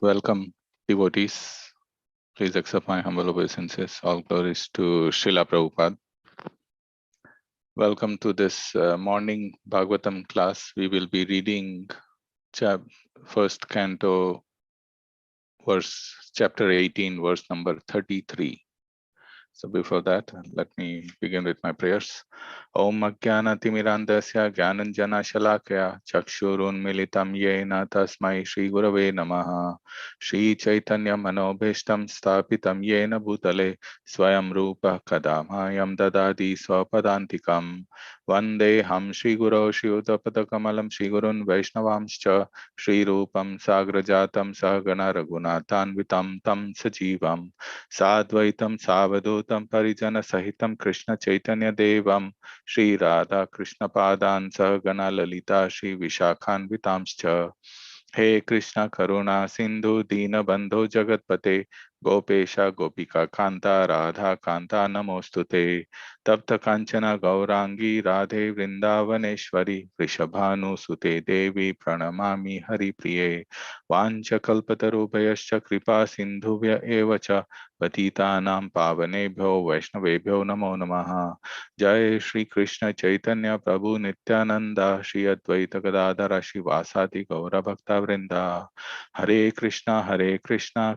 Welcome, devotees. Please accept my humble obeisances. All glories to Srila Prabhupada. Welcome to this morning Bhagavatam class. We will be reading first canto, chapter 18, verse number 33. So before that, let me begin with my prayers. Om Ajnana Timirandasya Jnananjana Shalakaya Chakshurunmilitam Yena Tasmai Shri Gurave Namaha Shri Chaitanya Manobhishtam Sthapitam Yena Bhutale Swayam Rupa Kadamayam Dadadi Swapadantikam Vande Ham Shri Guru Shri Uttapadakamalam Shri Gurun Vaishnavamscha Shri Rupam Sagrajatam Sahagana Raghunathanvitam Tam Sajivam Sadvaitam Savadutam Parijana Sahitam Krishna Chaitanya Devam Shri Radha Krishna Padan Sahagana Lalita Shri Vishakhan Vitamscha He Krishna Karuna Sindhu Dina Bandho Jagatpate Gopesha Gopika Kanta Radha Kanta Namostute Tapta Kanchana Gaurangi Radhe Vrindavaneshwari Vrishabhanu Sute Devi Pranamami Hari Priye Vancha Kalpatarubhayascha Kripa Sindhuvya Evacha Patitanam Pavanebhyo Vaishnavebhyo Namo Namaha Jai Shri Krishna Chaitanya Prabhu Nityananda Shri Advaita Gadadhara Shri Vasati Gaura Bhakta Vrinda Hare Krishna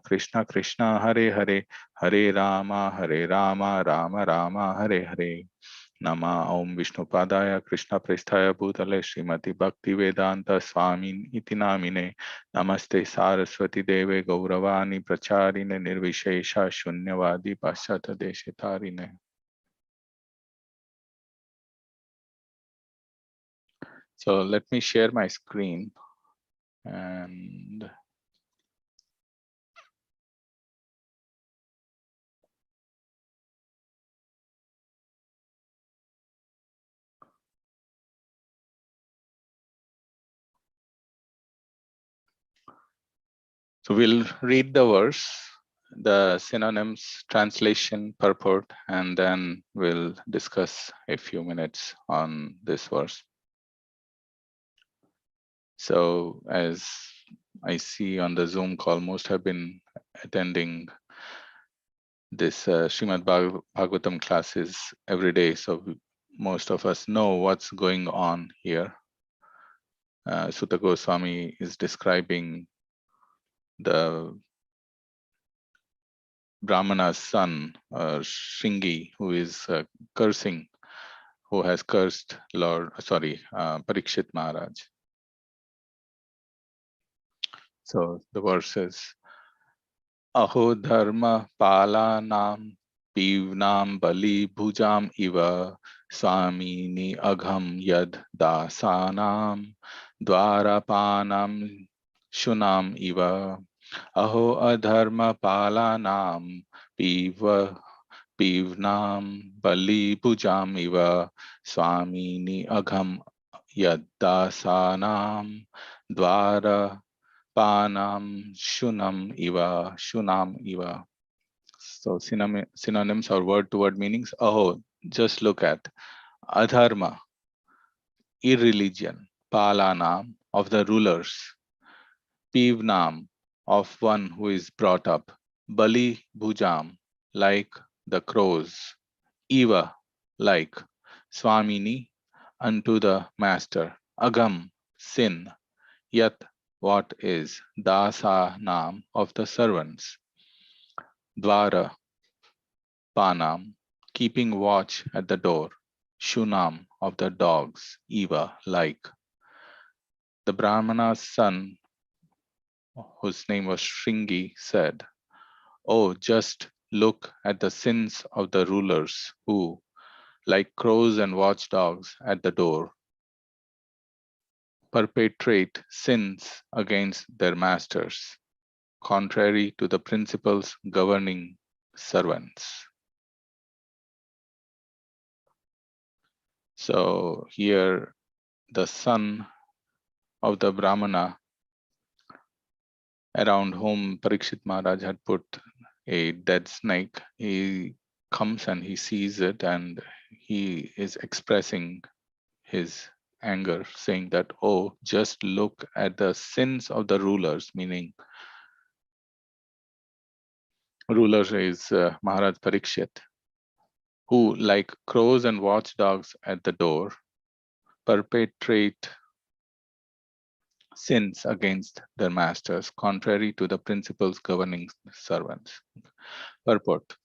Krishna Krishna Hare Hare Hare Rama Rama Rama Hare Hare Nama Om Vishnu Padaya Krishna Prestaya Bhutale Srimati Bhakti Vedanta Swamin Iti Namine Namaste Saraswati Deve Gauravani Pracharine Nirvishesha Shunyavadi Paschata Deshitarine. So let me share my screen and so we'll read the verse, the synonyms, translation, purport, and then we'll discuss a few minutes on this verse. So as I see on the Zoom call, most have been attending this Srimad Bhagavatam classes every day. So most of us know what's going on here. Sutta Goswami is describing the Brahmana's son, Shringi, who is cursing, who has cursed Parikshit Maharaj. So the verse says, Aho dharma palanam pivnam bali bhujam iva swamini agham yad dasanam dwarapanam shunam iva. Aho adharma palanam pivnam bali bhujam iva swamini agham yad dasanam dwara Panam Shunam Iva. So synonyms or word-to-word meanings. Oh, just look at Adharma, irreligion, Palanam, of the rulers, Pivnam, of one who is brought up, Bali Bhujam, like the crows, Iva, like Swamini, unto the master, Agam, sin, Yat, what is, Dasa Nam, of the servants, Dvara, Panam, keeping watch at the door, Shunam, of the dogs, Eva, like. The Brahmana's son, whose name was Shringi, said, Oh, just look at the sins of the rulers who, like crows and watchdogs at the door, perpetrate sins against their masters, contrary to the principles governing servants. So here the son of the Brahmana around whom Parikshit Maharaj had put a dead snake, he comes and he sees it and he is expressing his anger, saying that, oh, just look at the sins of the rulers, meaning ruler is Maharaj Parikshit, who, like crows and watchdogs at the door, perpetrate sins against their masters, contrary to the principles governing servants. Purport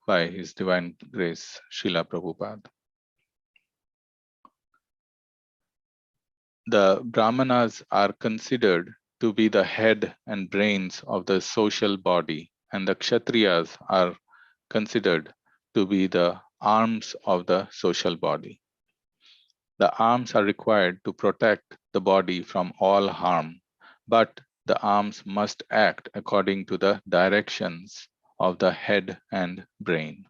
by His Divine Grace, Srila Prabhupada. The Brahmanas are considered to be the head and brains of the social body, and the Kshatriyas are considered to be the arms of the social body. The arms are required to protect the body from all harm, but the arms must act according to the directions of the head and brain.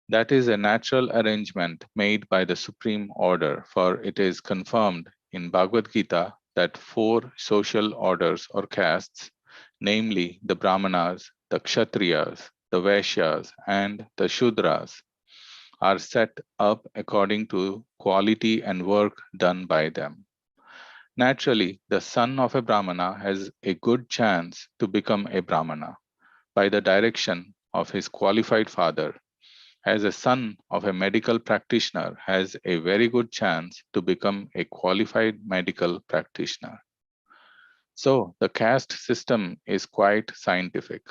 That is a natural arrangement made by the Supreme Order, for it is confirmed in Bhagavad Gita that 4 social orders or castes, namely the Brahmanas, the Kshatriyas, the Vaishyas, and the Shudras, are set up according to quality and work done by them. Naturally, the son of a Brahmana has a good chance to become a Brahmana by the direction of his qualified father, as a son of a medical practitioner has a very good chance to become a qualified medical practitioner. So the caste system is quite scientific.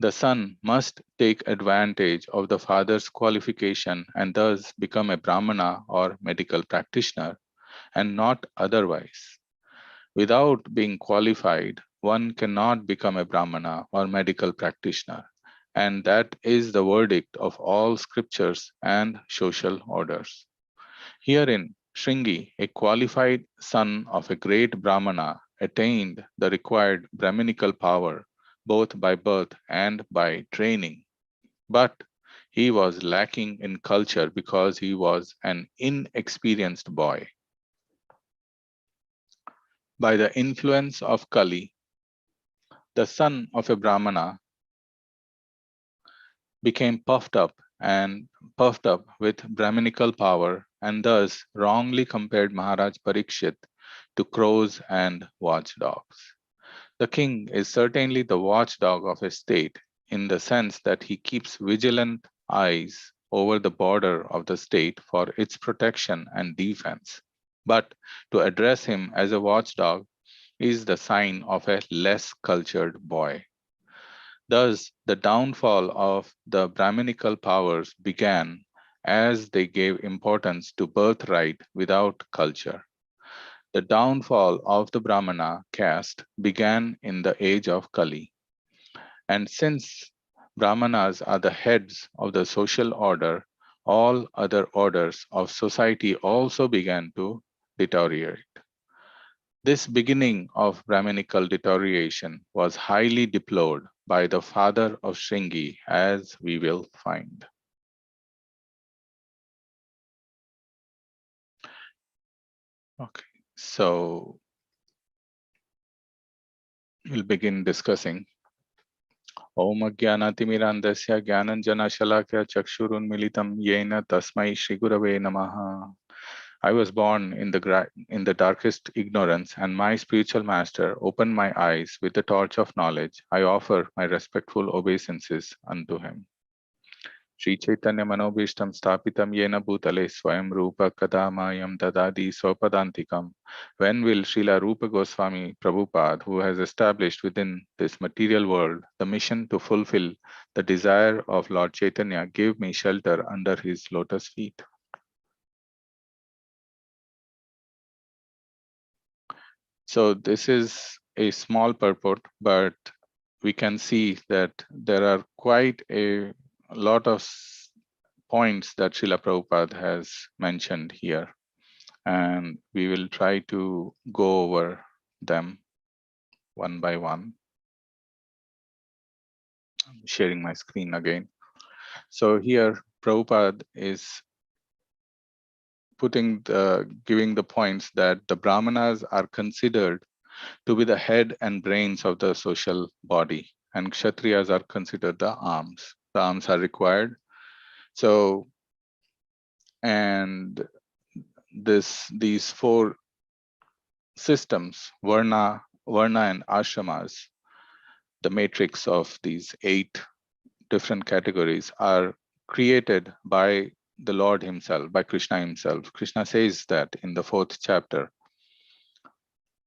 The son must take advantage of the father's qualification and thus become a Brahmana or medical practitioner, and not otherwise. Without being qualified, one cannot become a Brahmana or medical practitioner, and that is the verdict of all scriptures and social orders. Herein, Shringi, a qualified son of a great Brahmana, attained the required Brahminical power both by birth and by training. But he was lacking in culture because he was an inexperienced boy. By the influence of Kali, the son of a Brahmana became puffed up with Brahminical power, and thus wrongly compared Maharaj Parikshit to crows and watchdogs. The king is certainly the watchdog of a state in the sense that he keeps vigilant eyes over the border of the state for its protection and defense. But to address him as a watchdog is the sign of a less cultured boy. Thus, the downfall of the Brahminical powers began as they gave importance to birthright without culture. The downfall of the Brahmana caste began in the age of Kali. And since Brahmanas are the heads of the social order, all other orders of society also began to deteriorate. This beginning of Brahminical deterioration was highly deplored by the father of Shringi, as we will find. Okay, so we'll begin discussing. Om Ajnanatimirandasya Jnananjana Shalakya Chakshurunmilitam Yena Tasmai Shri Gurave Namaha. I was born in the darkest ignorance, and my spiritual master opened my eyes with the torch of knowledge. I offer my respectful obeisances unto him. Sri Chaitanya Manobishtam Stapitam Yena Bhutale Swayam Rupa Kadamayam Dadadi Swapadantikam. When will Srila Rupa Goswami Prabhupada, who has established within this material world the mission to fulfill the desire of Lord Chaitanya, give me shelter under his lotus feet? So this is a small purport, but we can see that there are quite a lot of points that Srila Prabhupada has mentioned here, and we will try to go over them one by one. I'm sharing my screen again. So here Prabhupada is giving the points that the Brahmanas are considered to be the head and brains of the social body, and Kshatriyas are considered the arms. The arms are required. So, and these 4 systems, Varna and Ashramas, the matrix of these 8 different categories are created by the Lord himself, by Krishna himself. Krishna says that in the 4th chapter,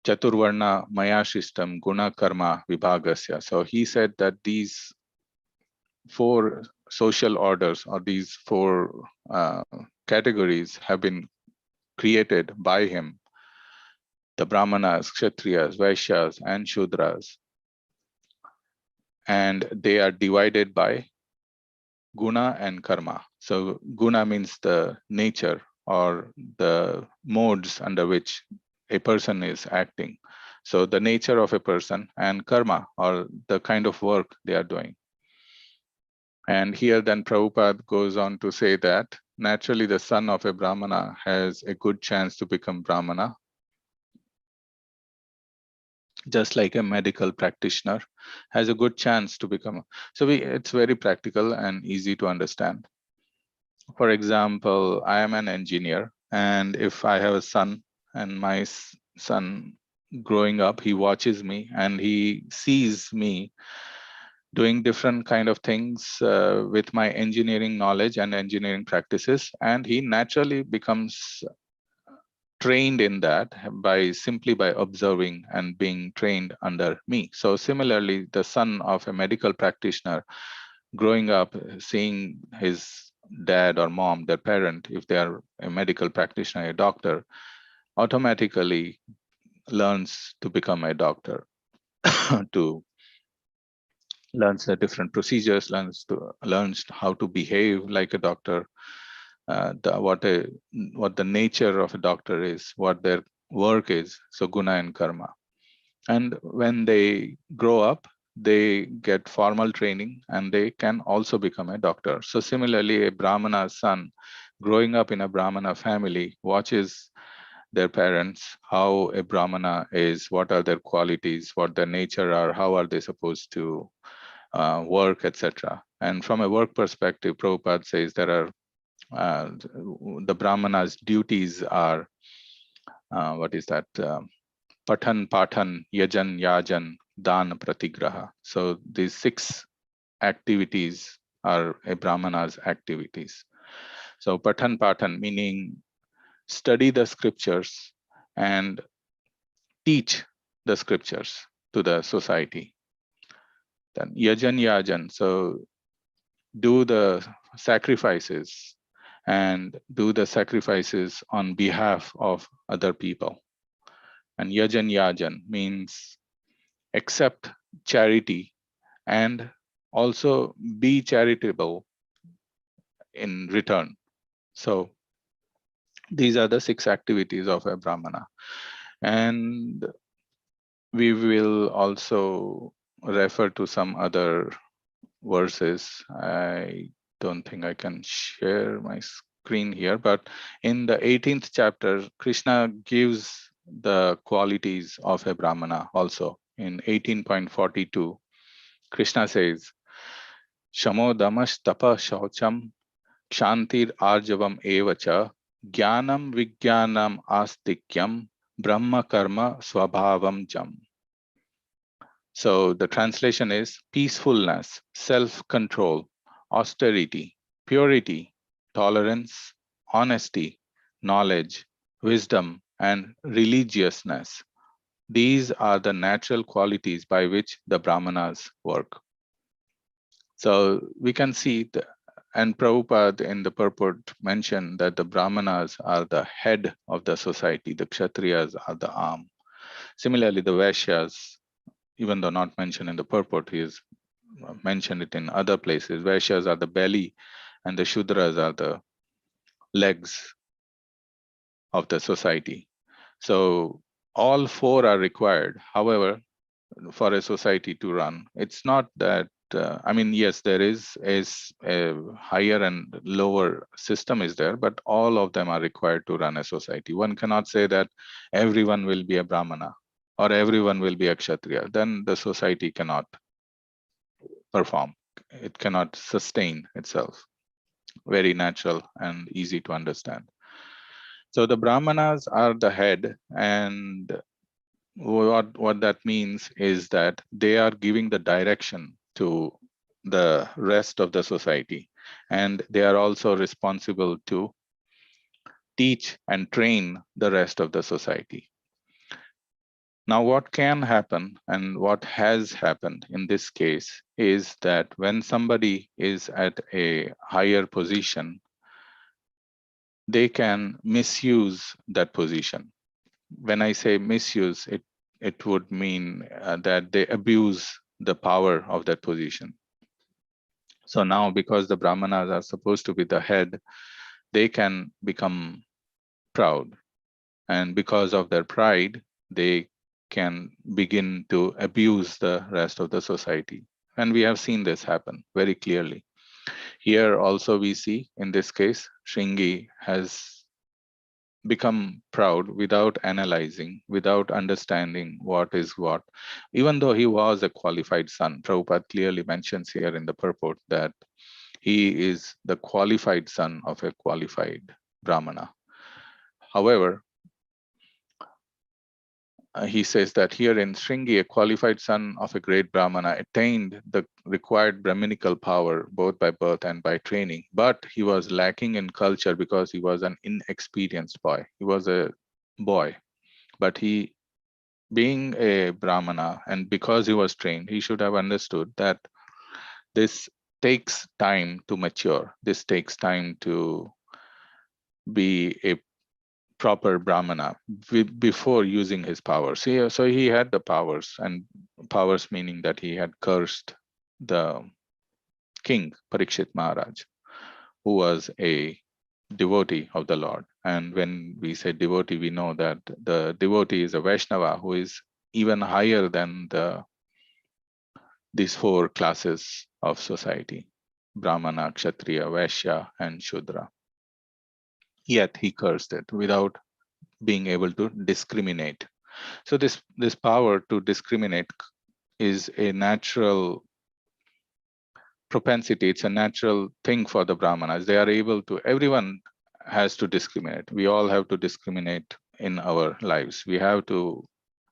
Chaturvarna Maya Shishtam Guna Karma Vibhagasya. So he said that these 4 social orders, or these 4 categories, have been created by him: the Brahmanas, Kshatriyas, Vaishyas, and Shudras. And they are divided by guna and karma. So guna means the nature or the modes under which a person is acting. So the nature of a person, and karma, or the kind of work they are doing. And here then Prabhupada goes on to say that naturally the son of a Brahmana has a good chance to become Brahmana, just like a medical practitioner has a good chance to become. So it's very practical and easy to understand. For example, I am an engineer, and if I have a son, and my son growing up, he watches me and he sees me doing different kind of things with my engineering knowledge and engineering practices, and he naturally becomes trained in that simply by observing and being trained under me. So similarly, the son of a medical practitioner growing up, seeing his dad or mom, their parent, if they are a medical practitioner, a doctor, automatically learns to become a doctor, to learns the different procedures, learns how to behave like a doctor, what the nature of a doctor is, what their work is. So guna and karma. And when they grow up, they get formal training and they can also become a doctor. So similarly, a Brahmana's son growing up in a Brahmana family watches their parents, how a Brahmana is, what are their qualities, what their nature are, how are they supposed to work, etc. And from a work perspective, Prabhupada says there are the Brahmana's duties are, what is that? Pathan, Pathan, Yajan, Yajan, Dan, Pratigraha. So these 6 activities are a Brahmana's activities. So Pathan, Pathan meaning study the scriptures and teach the scriptures to the society. Then Yajan, Yajan, so do the sacrifices and do the sacrifices on behalf of other people. And Yajan, Yajan means accept charity and also be charitable in return. So these are the 6 activities of a Brahmana. And we will also refer to some other verses. I don't think I can share my screen here, but in the 18th chapter, Krishna gives the qualities of a Brahmana also. In 18.42, Krishna says, Shamo damash tapa shaucham kshantir arjavam evacha jnanam vijnanam astikyam brahma karma swabhavam jam. So the translation is peacefulness, self-control, austerity, purity, tolerance, honesty, knowledge, wisdom, and religiousness. These are the natural qualities by which the Brahmanas work. So we can see, and Prabhupada in the purport mentioned that the Brahmanas are the head of the society, the Kshatriyas are the arm. Similarly, the Vaishyas, even though not mentioned in the purport, he has mentioned it in other places. Vaishyas are the belly and the Shudras are the legs of the society. So all 4 are required. However, for a society to run, it's not that, I mean, yes, there is a higher and lower system is there, but all of them are required to run a society. One cannot say that everyone will be a Brahmana or everyone will be a Kshatriya. Then the society cannot perform. It cannot sustain itself. Very natural and easy to understand. So the Brahmanas are the head, and what that means is that they are giving the direction to the rest of the society, and they are also responsible to teach and train the rest of the society. Now, what can happen and what has happened in this case is that when somebody is at a higher position, they can misuse that position. When I say misuse, it would mean that they abuse the power of that position. So now, because the Brahmanas are supposed to be the head, they can become proud. And because of their pride, they can begin to abuse the rest of the society. And we have seen this happen very clearly. Here also we see, in this case, Shringi has become proud without analyzing, without understanding what is what. Even though he was a qualified son, Prabhupada clearly mentions here in the purport that he is the qualified son of a qualified Brahmana. However, he says that here in Shringi, a qualified son of a great Brahmana attained the required Brahminical power both by birth and by training, but he was lacking in culture because he was an inexperienced boy. He was a boy, but he, being a Brahmana and because he was trained, he should have understood that this takes time to mature. This takes time to be a proper Brahmana before using his powers. So he had the powers, and powers meaning that he had cursed the king, Parikshit Maharaj, who was a devotee of the Lord. And when we say devotee, we know that the devotee is a Vaishnava who is even higher than these four classes of society: Brahmana, Kshatriya, Vaishya, and Shudra. Yet he cursed it without being able to discriminate. So this power to discriminate is a natural propensity. It's a natural thing for the Brahmanas. They are able to, everyone has to discriminate. We all have to discriminate in our lives. We have to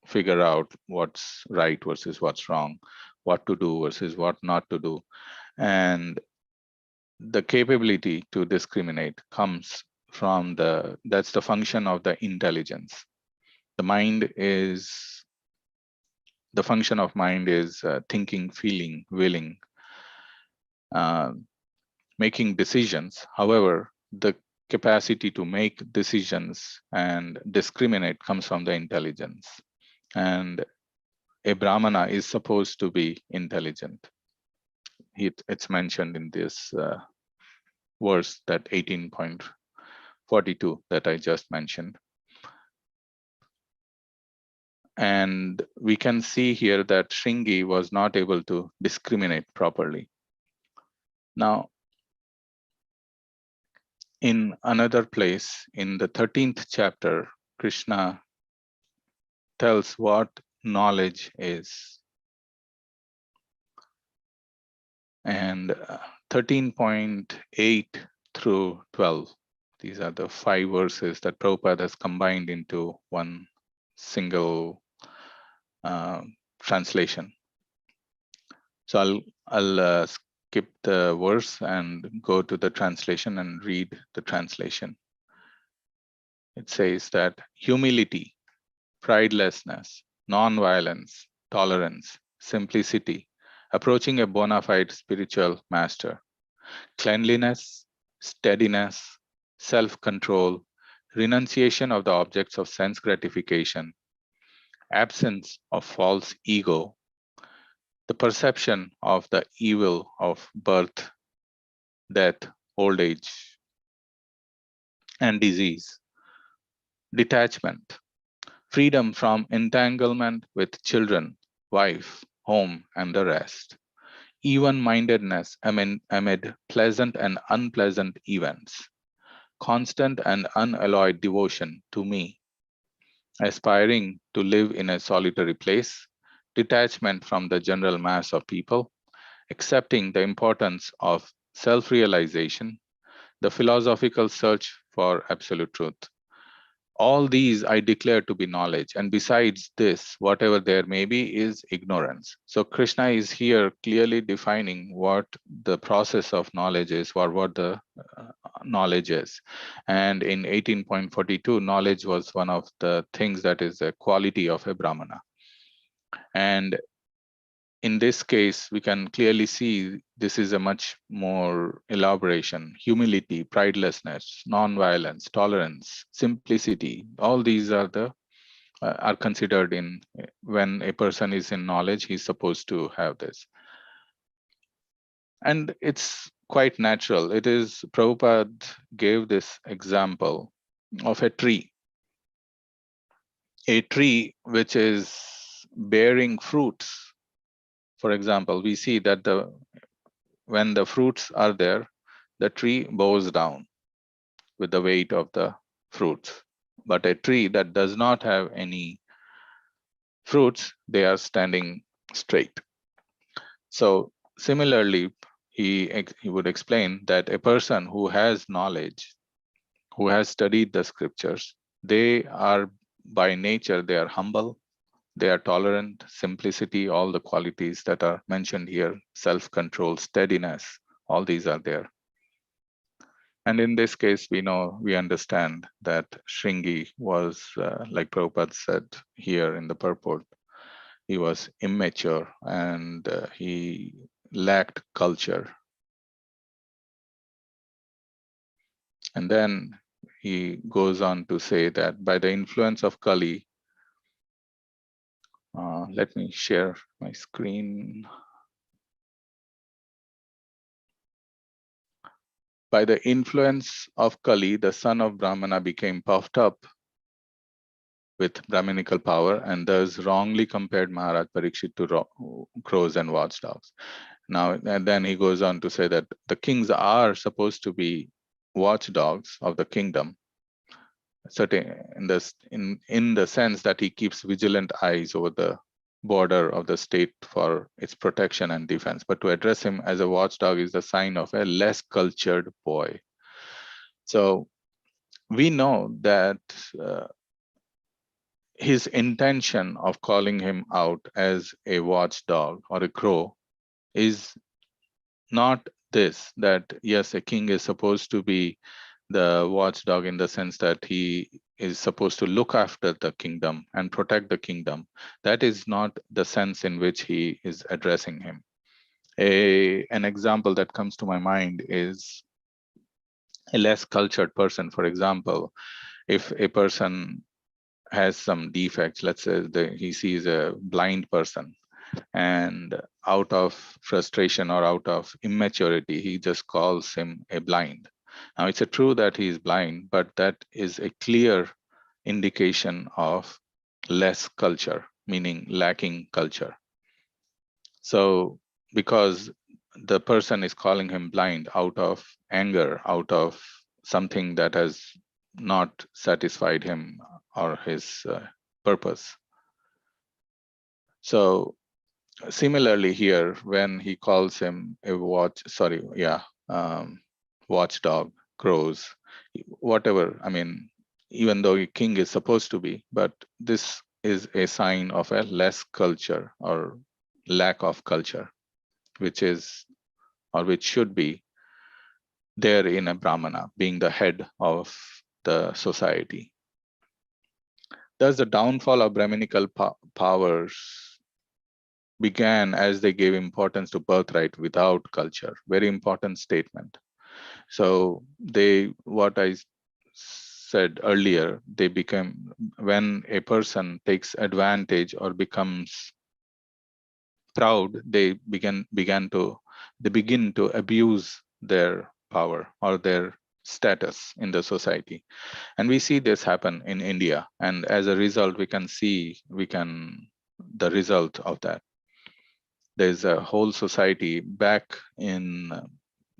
figure out what's right versus what's wrong, what to do versus what not to do. And the capability to discriminate comes from that's the function of the intelligence. The mind is, the function of mind is thinking, feeling, willing, making decisions. However, the capacity to make decisions and discriminate comes from the intelligence. And a Brahmana is supposed to be intelligent. It's mentioned in this verse, that 18.42 that I just mentioned. And we can see here that Shringi was not able to discriminate properly. Now, in another place, in the 13th chapter, Krishna tells what knowledge is. And 13.8 through 12, these are the 5 verses that Prabhupada has combined into one single translation. So I'll skip the verse and go to the translation and read the translation. It says that humility, pridelessness, non-violence, tolerance, simplicity, approaching a bona fide spiritual master, cleanliness, steadiness, self-control, renunciation of the objects of sense gratification, absence of false ego, the perception of the evil of birth, death, old age, and disease, detachment, freedom from entanglement with children, wife, home, and the rest, even-mindedness amid pleasant and unpleasant events, constant and unalloyed devotion to me, aspiring to live in a solitary place, detachment from the general mass of people, accepting the importance of self-realization, the philosophical search for absolute truth. all these I declare to be knowledge, and besides this, whatever there may be is ignorance. So Krishna is here clearly defining what the process of knowledge is, or what the knowledge is. And in 18.42, knowledge was one of the things that is a quality of a Brahmana. And in this case, we can clearly see this is a much more elaboration: humility, pridelessness, non-violence, tolerance, simplicity. All these are the are considered in when a person is in knowledge, he's supposed to have this. And it's quite natural. It is, Prabhupada gave this example of a tree which is bearing fruits. For example, we see that when the fruits are there, the tree bows down with the weight of the fruits. But a tree that does not have any fruits, they are standing straight. So similarly, he would explain that a person who has knowledge, who has studied the scriptures, they are by nature, they are humble, they are tolerant, simplicity, all the qualities that are mentioned here, self-control, steadiness, all these are there. And in this case, we understand that Shringi was, like Prabhupada said here in the purport, he was immature and he lacked culture. And then he goes on to say that by the influence of Kali, let me share my screen. By the influence of Kali, the son of Brahmana became puffed up with Brahminical power and thus wrongly compared Maharaj Parikshit to crows and watchdogs. Now, and then he goes on to say that the kings are supposed to be watchdogs of the kingdom, certain in the sense that he keeps vigilant eyes over the border of the state for its protection and defense. But to address him as a watchdog is the sign of a less cultured boy. So we know that his intention of calling him out as a watchdog or a crow is not this, that yes, a king is supposed to be the watchdog in the sense that he is supposed to look after the kingdom and protect the kingdom. That is not the sense in which he is addressing him. An example that comes to my mind is a less cultured person. For example, if a person has some defects, let's say he sees a blind person, and out of frustration or out of immaturity, he just calls him a blind. Now, it's true that he is blind, but that is a clear indication of less culture, meaning lacking culture. So, because the person is calling him blind out of anger, out of something that has not satisfied him or his purpose. So, similarly here, when he calls him a watchdog, crows, whatever, I mean, even though a king is supposed to be, but this is a sign of a less culture or lack of culture, which is, or which should be there in a Brahmana, being the head of the society. Thus, the downfall of Brahminical powers began as they gave importance to birthright without culture. Very important statement. So what I said earlier, they become, when a person takes advantage or becomes proud, they begin to abuse their power or their status in the society. And we see this happen in India. And as a result, we can see the result of that. There's a whole society back in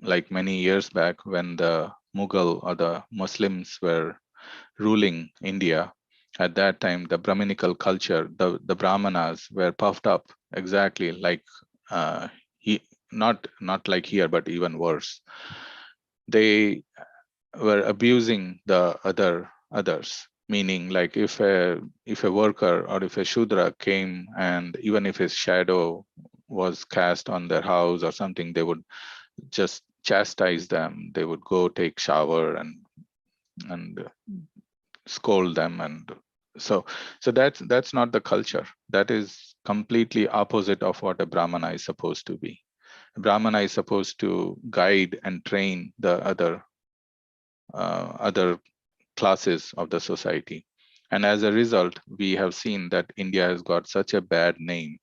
like many years back when the Mughal or the Muslims were ruling India. At that time, the Brahminical culture, the Brahmanas were puffed up exactly like not like here, but even worse. They were abusing the others, meaning like if a worker or if a Shudra came and even if his shadow was cast on their house or something, they would just chastise them. They would go take shower and scold them, and so that's not the culture. That is completely opposite of what a Brahmana is supposed to be. A Brahmana is supposed to guide and train the other classes of the society. And as a result, we have seen that India has got such a bad name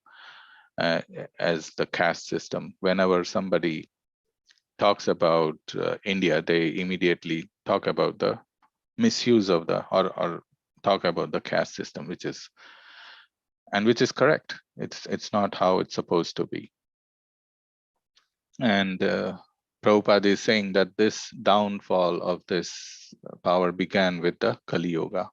as the caste system. Whenever somebody talks about India, they immediately talk about the misuse of the or talk about the caste system, which is correct. It's not how it's supposed to be. And Prabhupada is saying that this downfall of this power began with the Kali Yoga,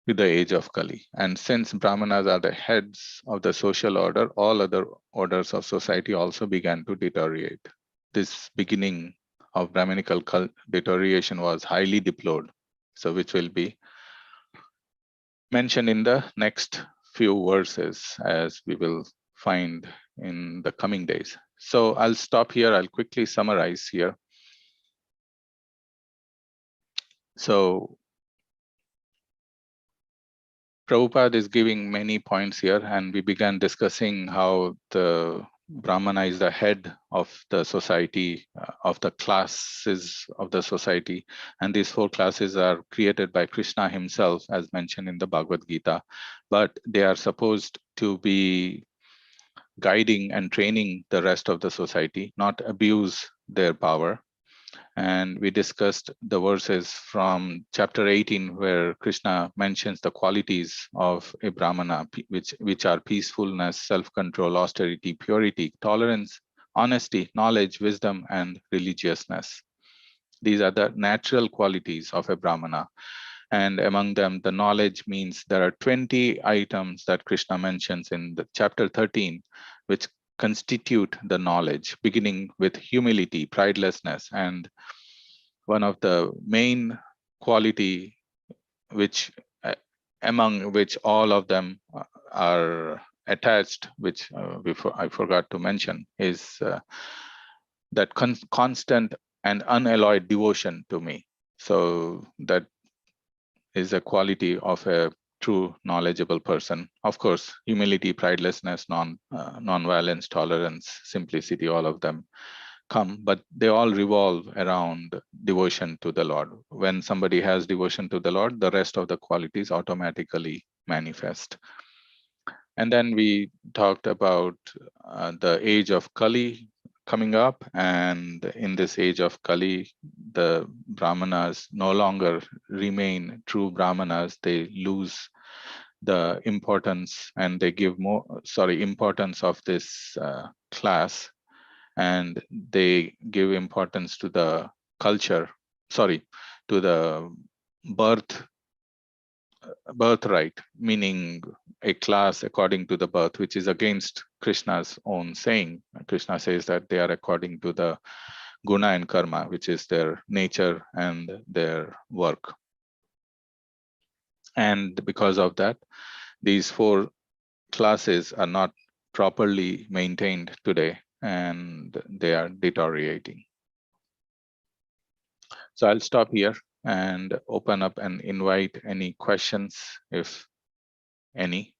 with the age of Kali. And since Brahmanas are the heads of the social order, all other orders of society also began to deteriorate. This beginning of Brahminical deterioration was highly deplored, so which will be mentioned in the next few verses, as we will find in the coming days. So I'll stop here. I'll quickly summarize here. So Prabhupada is giving many points here, and we began discussing how the Brahmana is the head of the society, of the classes of the society. And these 4 classes are created by Krishna himself, as mentioned in the Bhagavad Gita. But they are supposed to be guiding and training the rest of the society, not abuse their power. And we discussed the verses from chapter 18, where Krishna mentions the qualities of a Brahmana, which are peacefulness, self-control, austerity, purity, tolerance, honesty, knowledge, wisdom, and religiousness. These are the natural qualities of a Brahmana. And among them, the knowledge means there are 20 items that Krishna mentions in the chapter 13, which constitute the knowledge, beginning with humility, pridelessness, and one of the main quality which among which all of them are attached, which before I forgot to mention, is that constant and unalloyed devotion to me. So that is a quality of a true knowledgeable person. Of course, humility, pridelessness, non-violence, tolerance, simplicity, all of them come, but they all revolve around devotion to the Lord. When somebody has devotion to the Lord, the rest of the qualities automatically manifest. And then we talked about the age of Kali coming up, and in this age of Kali, the Brahmanas no longer remain true Brahmanas. They lose the importance, and they give importance of this class, and they give importance to the culture, to the birthright, meaning a class according to the birth, which is against Krishna's own saying. Krishna says that they are according to the guna and karma, which is their nature and their work. And because of that, these 4 classes are not properly maintained today, and they are deteriorating. So I'll stop here and open up and invite any questions, if any.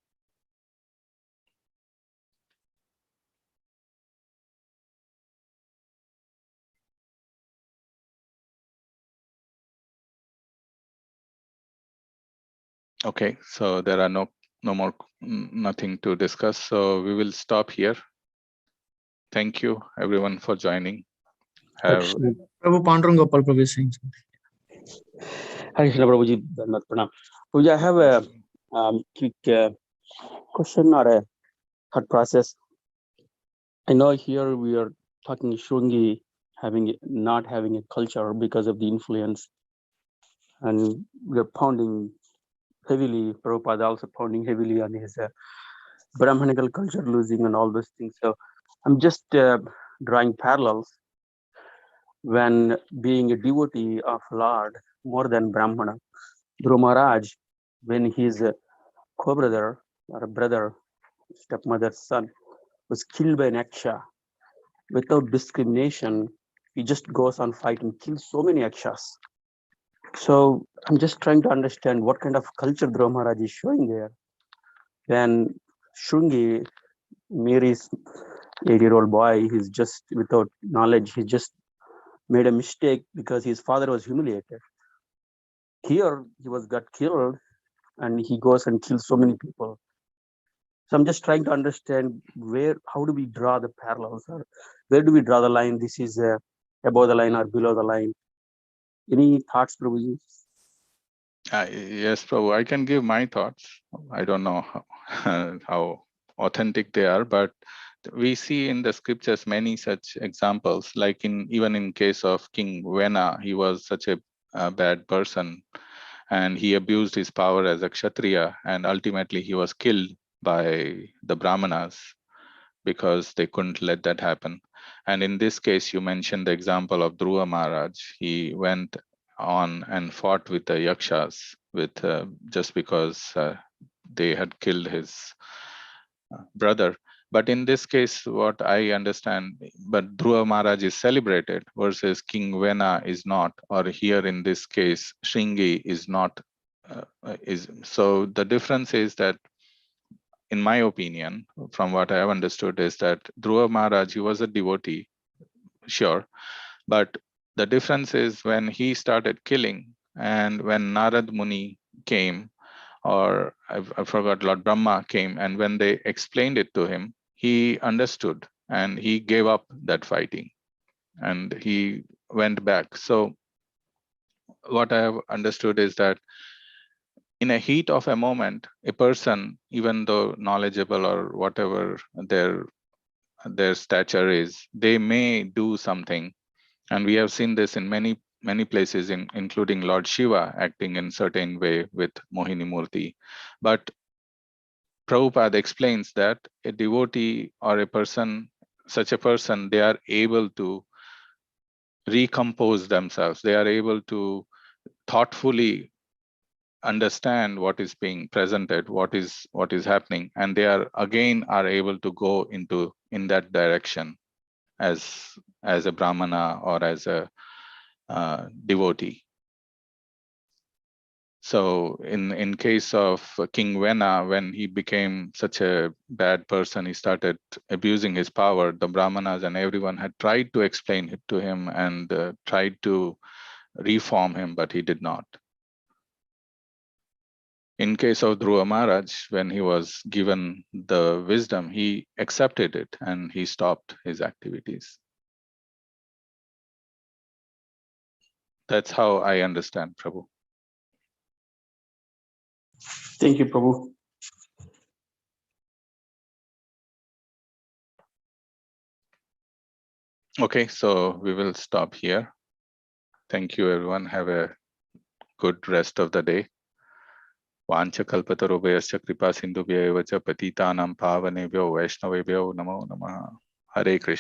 Okay, so there are nothing to discuss. So we will stop here. Thank you everyone for joining. Prabhu Pandurang Gopal Prabhu is saying something. Hare Krishna Prabhuji, Dhanat Pranam. Prabhuji, I have a quick question or a thought process. I know here we are talking Shungi not having a culture because of the influence, and we're pounding heavily, Prabhupada also pounding heavily on his Brahmanical culture losing and all those things. So I'm just drawing parallels. When being a devotee of Lord, more than Brahmana. Dhruva Maharaj, when his co-brother or brother, stepmother's son, was killed by an Yaksha, without discrimination, he just goes on fight and kills so many Yakshas. So I'm just trying to understand what kind of culture Dhruva Maharaj is showing there. When Shungi marries 8-year-old boy, he's just without knowledge, he just made a mistake because his father was humiliated. Here he got killed and he goes and kills so many people. So I'm just trying to understand how do we draw the parallels, or where do we draw the line? This is above the line or below the line. Any thoughts, Prabhuji? Yes, Prabhu, I can give my thoughts. I don't know how authentic they are, but we see in the scriptures many such examples. Like even in case of King Vena, he was such a bad person, and he abused his power as a Kshatriya, and ultimately he was killed by the Brahmanas because they couldn't let that happen. And in this case, you mentioned the example of Dhruva Maharaj. He went on and fought with the Yakshas just because they had killed his brother. But in this case, what I understand, but Dhruva Maharaj is celebrated versus King Vena is not, or here in this case, Shringi is not. So the difference is that, in my opinion, from what I have understood, is that Dhruva Maharaj, he was a devotee, sure, but the difference is when he started killing, and when Narad Muni came, or I forgot, Lord Brahma came, and when they explained it to him, he understood and he gave up that fighting and he went back. So what I have understood is that in a heat of a moment, a person, even though knowledgeable or whatever their stature is, they may do something. And we have seen this in many places, including Lord Shiva acting in certain way with Mohini Murti. But Prabhupada explains that a devotee or a person, such a person, they are able to recompose themselves. They are able to thoughtfully understand what is being presented, what is happening, and they are able to go in that direction as a Brahmana or as a devotee. So in case of King Vena, when he became such a bad person, he started abusing his power. The Brahmanas and everyone had tried to explain it to him and tried to reform him, but he did not. In case of Dhruva Maharaj, when he was given the wisdom, he accepted it and he stopped his activities. That's how I understand, Prabhu. Thank you, Prabhu. Okay, so we will stop here. Thank you, everyone. Have a good rest of the day. वाञ्छकल्पतरुभयश्च कृपा सिन्धुभ्यैव च पतितानां पावनेभ्यो वैष्णवेभ्यो नमो नमः. Hare Krishna.